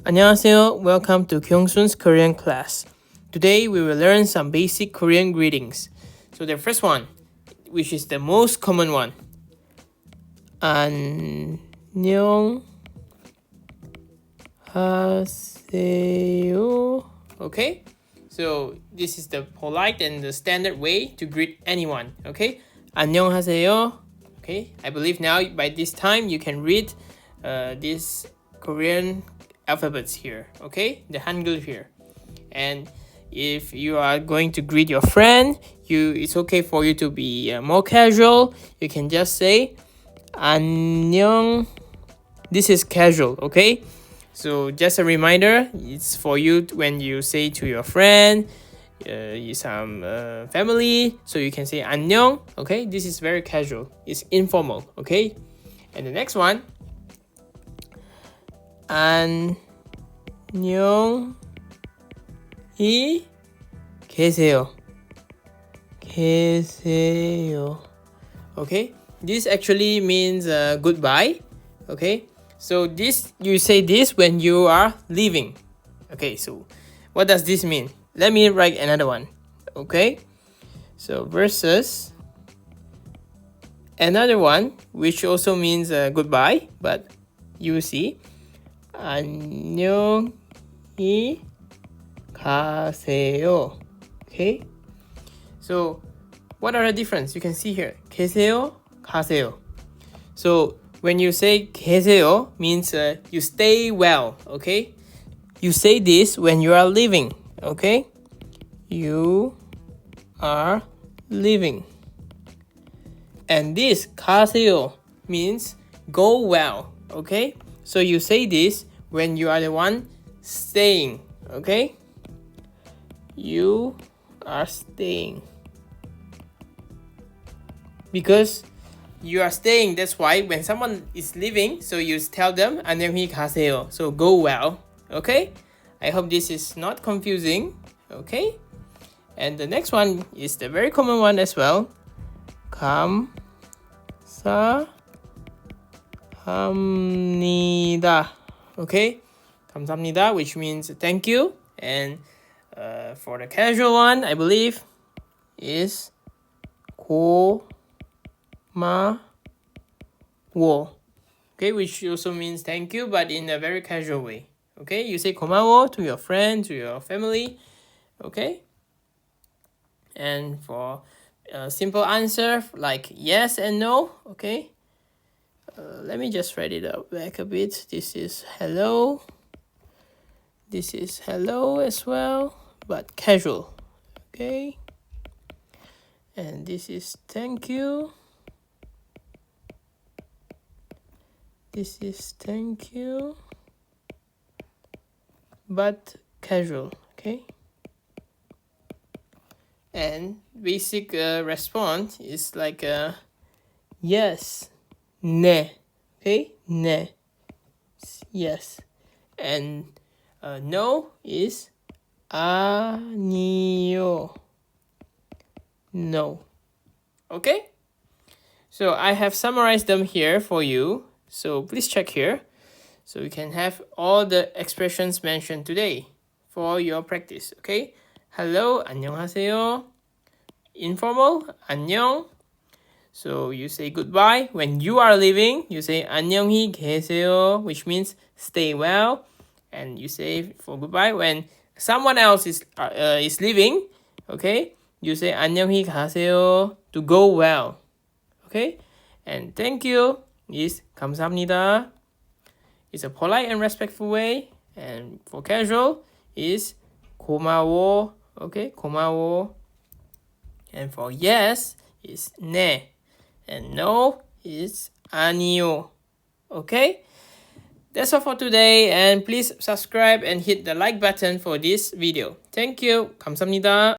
안녕하세요. Welcome to Gyeong-sun's Korean class. Today we will learn some basic Korean greetings. So the first one, which is the most common one. 안녕하세요. Okay? So this is the polite and the standard way to greet anyone. Okay? 안녕하세요. Okay? I believe now by this time you can read this Korean alphabets here, okay, the Hangul here. And if you are going to greet your friend, it's okay for you to be more casual. You can just say 안녕. This is casual, okay? So just a reminder, it's for you when you say to your friend, some family, so you can say 안녕, okay? This is very casual, it's informal, okay? And the next one, 안녕히 계세요. Okay, this actually means goodbye. Okay, so this you say this when you are leaving. Okay, so what does this mean? Let me write another one. Okay, so versus another one which also means goodbye, but you see 안녕히 가세요. Okay, so what are the difference? You can see here 계세요, 가세요. So when you say 계세요 means you stay well. Okay, you say this when you are leaving. Okay, you are leaving. And this 가세요 means go well. Okay, so you say this when you are the one staying. Okay, you are staying because you are staying. That's why when someone is leaving, so you tell them 안녕히 가세요, so go well. Okay, I hope this is not confusing. Okay, and the next one is the very common one as well. 감사합니다. Okay, 감사합니다, which means thank you. And for the casual one, I believe is 고마워. Okay, which also means thank you, but in a very casual way. Okay, you say 고마워 to your friend, to your family. Okay, and for a simple answer like yes and no. Okay, let me just write it up back a bit. This is hello. This is hello as well, but casual. Okay, and this is thank you. This is thank you, but casual. Okay, and basic response is like yes, 네. Okay, 네, yes. And no is 아니요, no. Okay, so I have summarized them here for you, so please check here so you can have all the expressions mentioned today for your practice. Okay, hello, 안녕하세요. Informal, 안녕. So you say goodbye when you are leaving. You say 안녕히 계세요, which means stay well. And you say for goodbye when someone else is leaving. Okay, you say 안녕히 가세요, to go well. Okay, and thank you is 감사합니다. It's a polite and respectful way. And for casual is 고마워. Okay, 고마워. And for yes is 네. And no is 아니요. Okay, that's all for today, and please subscribe and hit the like button for this video. Thank you. 감사합니다.